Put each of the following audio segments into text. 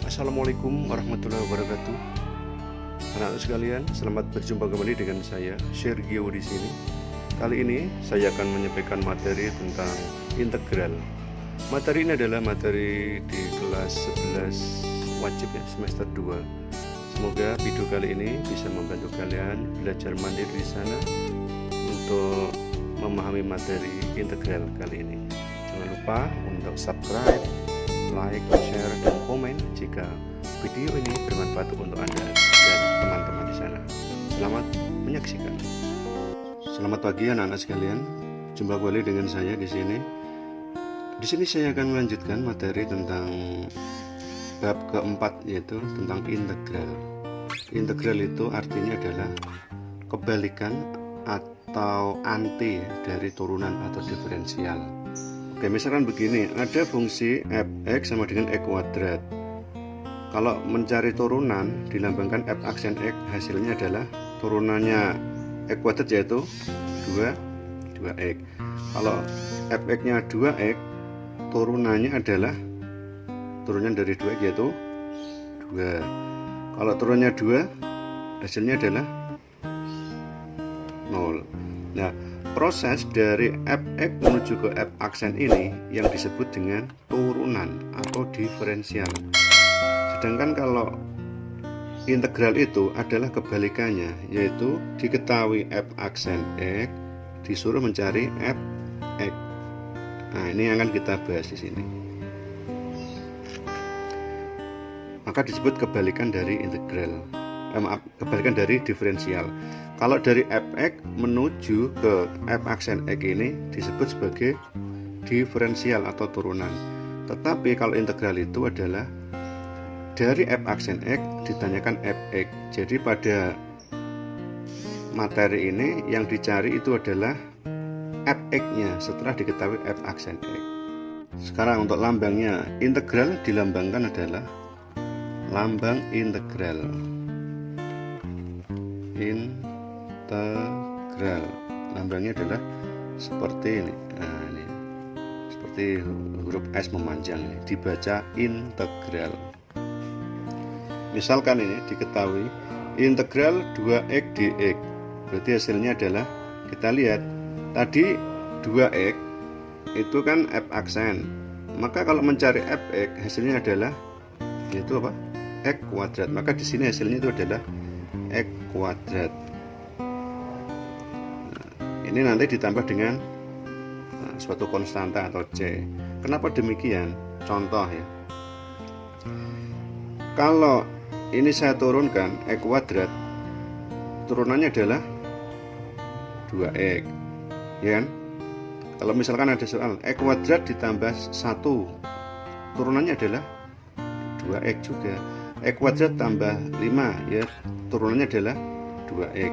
Assalamualaikum warahmatullahi wabarakatuh. Anak-anak sekalian, selamat berjumpa kembali dengan saya, Sergio di sini. Kali ini saya akan menyampaikan materi tentang integral. Materi ini adalah materi di kelas 11 wajib ya, semester 2. Semoga video kali ini bisa membantu kalian belajar mandiri di sana untuk memahami materi integral kali ini. Jangan lupa untuk subscribe, like, share, dan komen jika video ini bermanfaat untuk Anda dan teman-teman di sana. Selamat menyaksikan. Selamat pagi anak-anak sekalian. Jumpa kembali dengan saya di sini. Di sini saya akan melanjutkan materi tentang bab keempat, yaitu tentang integral. Integral itu artinya adalah kebalikan atau anti dari turunan atau diferensial. Oke, misalkan begini, ada fungsi f(x) sama dengan x kuadrat. Kalau mencari turunan dilambangkan f aksen x, hasilnya adalah turunannya x kuadrat yaitu 2x. Kalau f(x) nya 2x, turunannya adalah turunan dari 2x yaitu 2. Kalau turunannya 2, hasilnya adalah 0. Nah, proses dari f(x) menuju ke f aksen ini yang disebut dengan turunan atau diferensial. Sedangkan kalau integral itu adalah kebalikannya, yaitu diketahui f aksen x disuruh mencari f(x). Nah, ini yang akan kita bahas di sini. Maka disebut kebalikan dari integral. Kebalikan dari diferensial. Kalau dari f(x) menuju ke f aksen x ini disebut sebagai diferensial atau turunan. Tetapi kalau integral itu adalah dari f aksen x ditanyakan f(x). Jadi pada materi ini yang dicari itu adalah f(x)-nya setelah diketahui f aksen x. Sekarang untuk lambangnya, integral dilambangkan adalah lambang integral. Integral lambangnya adalah seperti ini. Nah, ini seperti huruf S memanjang ini, dibaca integral. Misalkan ini diketahui integral 2x dx, berarti hasilnya adalah, kita lihat tadi 2x itu kan f aksen, maka kalau mencari f(x) hasilnya adalah yaitu apa? X kuadrat. Maka di sini hasilnya itu adalah x kuadrat. Nah, ini nanti ditambah dengan suatu konstanta atau c. Kenapa demikian? Contoh ya. Kalau ini saya turunkan x kuadrat, turunannya adalah 2x, ya kan? Kalau misalkan ada soal x kuadrat ditambah 1, turunannya adalah 2x juga. X kuadrat tambah 5, ya, turunannya adalah 2x,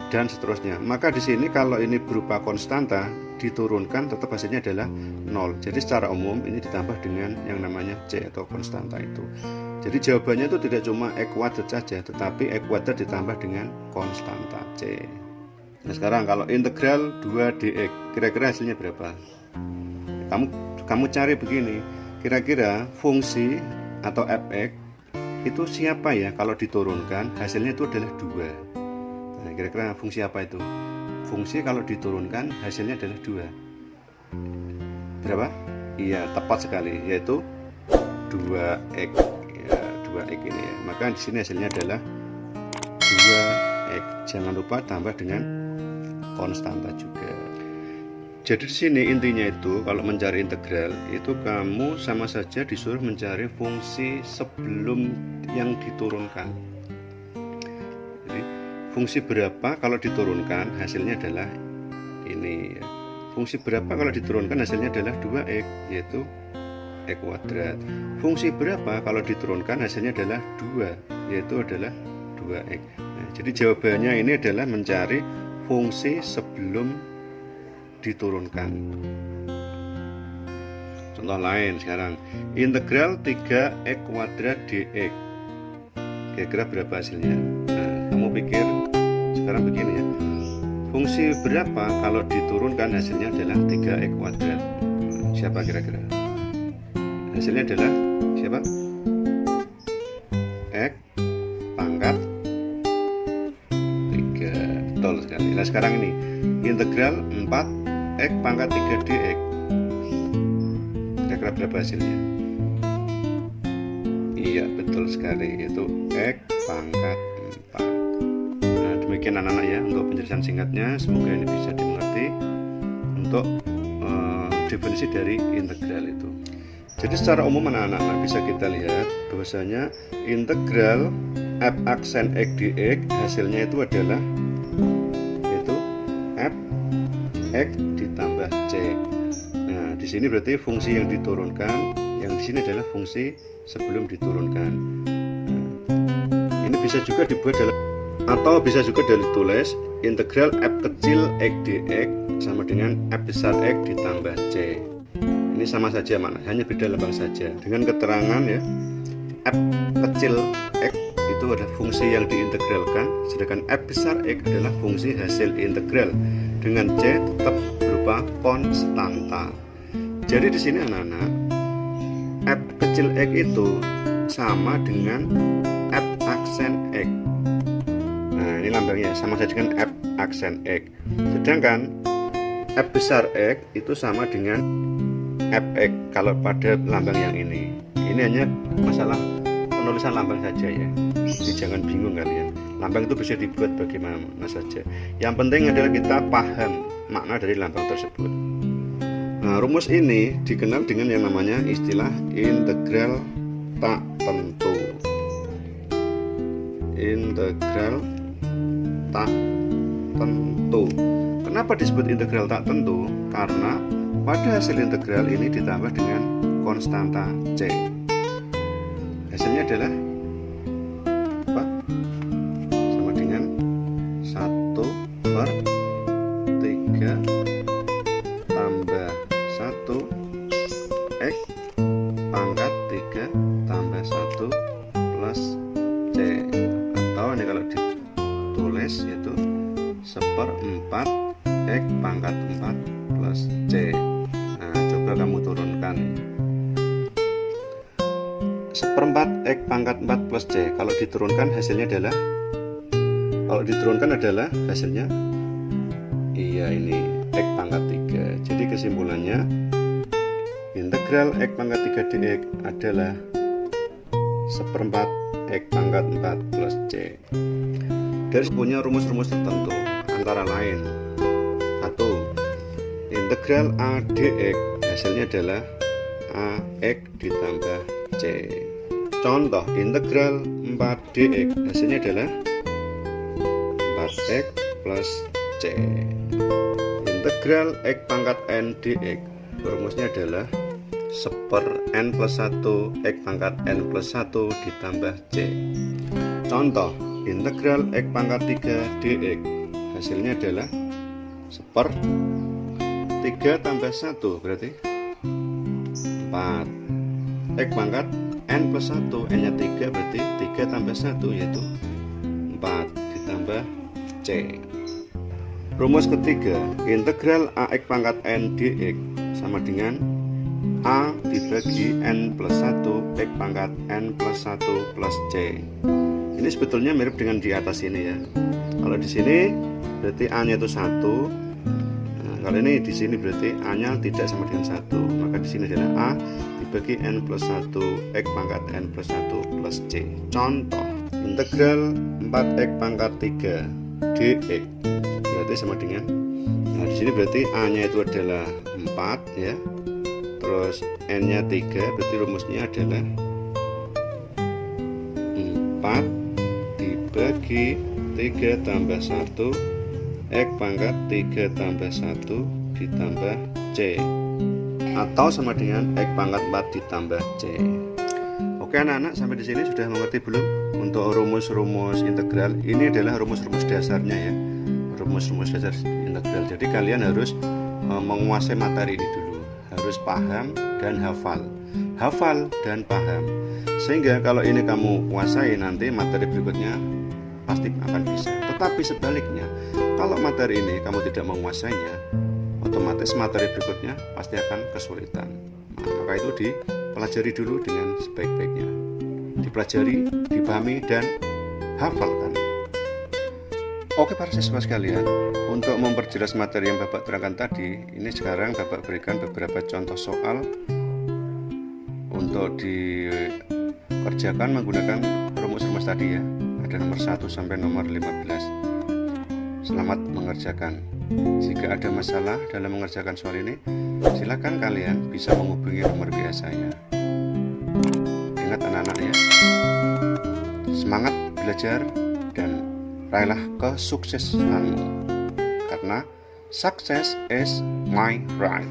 dan seterusnya. Maka di sini kalau ini berupa konstanta diturunkan tetap hasilnya adalah 0. Jadi secara umum ini ditambah dengan yang namanya c atau konstanta itu. Jadi jawabannya itu tidak cuma x kuadrat saja, tetapi x kuadrat ditambah dengan konstanta c. Nah, sekarang kalau integral 2 dx, kira-kira hasilnya berapa? Kamu cari begini, kira-kira fungsi atau f(x) itu siapa ya kalau diturunkan hasilnya itu adalah 2. Nah, kira-kira fungsi apa itu? Fungsi kalau diturunkan hasilnya adalah 2. Berapa? Iya, tepat sekali, yaitu 2x. Ya, 2x ini ya. Maka di sini hasilnya adalah 2x. Jangan lupa tambah dengan konstanta juga. Jadi di sini intinya itu kalau mencari integral itu kamu sama saja disuruh mencari fungsi sebelum yang diturunkan. Jadi fungsi berapa kalau diturunkan hasilnya adalah ini ya. Fungsi berapa kalau diturunkan hasilnya adalah 2x, yaitu x kuadrat. Fungsi berapa kalau diturunkan hasilnya adalah 2, yaitu adalah 2x. Nah, jadi jawabannya ini adalah mencari fungsi sebelum diturunkan. Contoh lain sekarang, integral 3x kuadrat dx, kira-kira berapa hasilnya? Nah, kamu pikir sekarang begini ya, fungsi berapa kalau diturunkan hasilnya adalah 3x kuadrat? Siapa kira-kira? Hasilnya adalah siapa? sekarang ini integral 4x pangkat 3 dx. Kira-kira berapa hasilnya? Iya, betul sekali, itu x pangkat 4. Nah, demikian anak-anak ya untuk penjelasan singkatnya. Semoga ini bisa dimengerti untuk definisi dari integral itu. Jadi secara umum anak-anak bisa kita lihat bahwasanya integral f aksen x dx hasilnya itu adalah yaitu f x ditambah c. Nah, di sini berarti fungsi yang diturunkan, yang di sini adalah fungsi sebelum diturunkan. Nah, ini bisa juga dibuat dalam, atau bisa juga ditulis integral f kecil x dx sama dengan f besar x ditambah c. Ini sama saja mana, hanya beda lambang saja. Dengan keterangan ya, f kecil x itu adalah fungsi yang diintegralkan, sedangkan f besar x adalah fungsi hasil integral. Dengan c tetap berupa konstanta. Jadi di sini anak-anak, f kecil x itu sama dengan f aksen x. Nah, ini lambangnya sama saja dengan f aksen x. Sedangkan f besar x itu sama dengan fx kalau pada lambang yang ini. Ini hanya masalah penulisan lambang saja ya. Jadi jangan bingung kalian. Lambang itu bisa dibuat bagaimana saja. Yang penting adalah kita paham makna dari lambang tersebut. Nah, rumus ini dikenal dengan yang namanya istilah integral tak tentu. Integral tak tentu. Kenapa disebut integral tak tentu? Karena pada hasil integral ini ditambah dengan konstanta c. Hasilnya adalah apa? Sama dengan 1/3 tambah 1 x pangkat 3 tambah 1 plus c. Atau ini kalau ditulis yaitu 1/4 x pangkat 4 plus c. Coba kamu turunkan 1/4 x pangkat 4 plus c. Kalau diturunkan hasilnya adalah, hasilnya iya ini x pangkat 3. Jadi kesimpulannya integral x pangkat 3 dx adalah 1/4 x pangkat 4 plus c. Dari punya rumus-rumus tertentu, antara lain 1. Integral a dx hasilnya adalah ax ditambah c. Contoh integral 4 dx hasilnya adalah 4x plus c. Integral x pangkat n dx rumusnya adalah 1/n plus 1 x pangkat n plus 1 ditambah c. Contoh integral x pangkat 3 dx hasilnya adalah 1/3 tambah 1 berarti 4 x pangkat n plus 1, n nya 3 berarti 3 tambah 1 yaitu 4 ditambah c. Rumus ketiga, integral ax pangkat n dx sama dengan a dibagi n plus 1 x pangkat n plus 1 plus c. Ini sebetulnya mirip dengan di atas ini ya. Kalau di sini berarti a nya itu 1. Kalau ini di sini berarti a-nya tidak sama dengan 1, maka di sini adalah a dibagi n plus 1 x pangkat n plus 1 plus c. Contoh integral 4x pangkat 3 dx berarti sama dengan, nah di sini berarti a-nya itu adalah 4 ya, terus n-nya 3 berarti rumusnya adalah 4 dibagi 3 tambah 1 x pangkat 3 tambah 1 ditambah c, atau sama dengan x pangkat 4 ditambah c. Oke anak-anak, sampai di sini sudah mengerti belum untuk rumus-rumus integral? Ini adalah rumus-rumus dasarnya ya, rumus-rumus dasar integral. Jadi kalian harus menguasai materi ini dulu, harus paham dan hafal dan paham, sehingga kalau ini kamu kuasai nanti materi berikutnya pasti akan bisa. Tetapi sebaliknya, kalau materi ini kamu tidak menguasainya, otomatis materi berikutnya pasti akan kesulitan. Maka itu dipelajari dulu dengan sebaik-baiknya, dipelajari, dipahami dan hafalkan. Oke para siswa sekalian, untuk memperjelas materi yang Bapak terangkan tadi, ini sekarang Bapak berikan beberapa contoh soal untuk dikerjakan menggunakan rumus-rumus tadi ya. Ada nomor 1 sampai nomor 15. Selamat mengerjakan. Jika ada masalah dalam mengerjakan soal ini, silakan kalian bisa menghubungi nomor WA saya. Ingat anak-anak ya, semangat belajar dan raihlah kesuksesanmu, karena success is my right.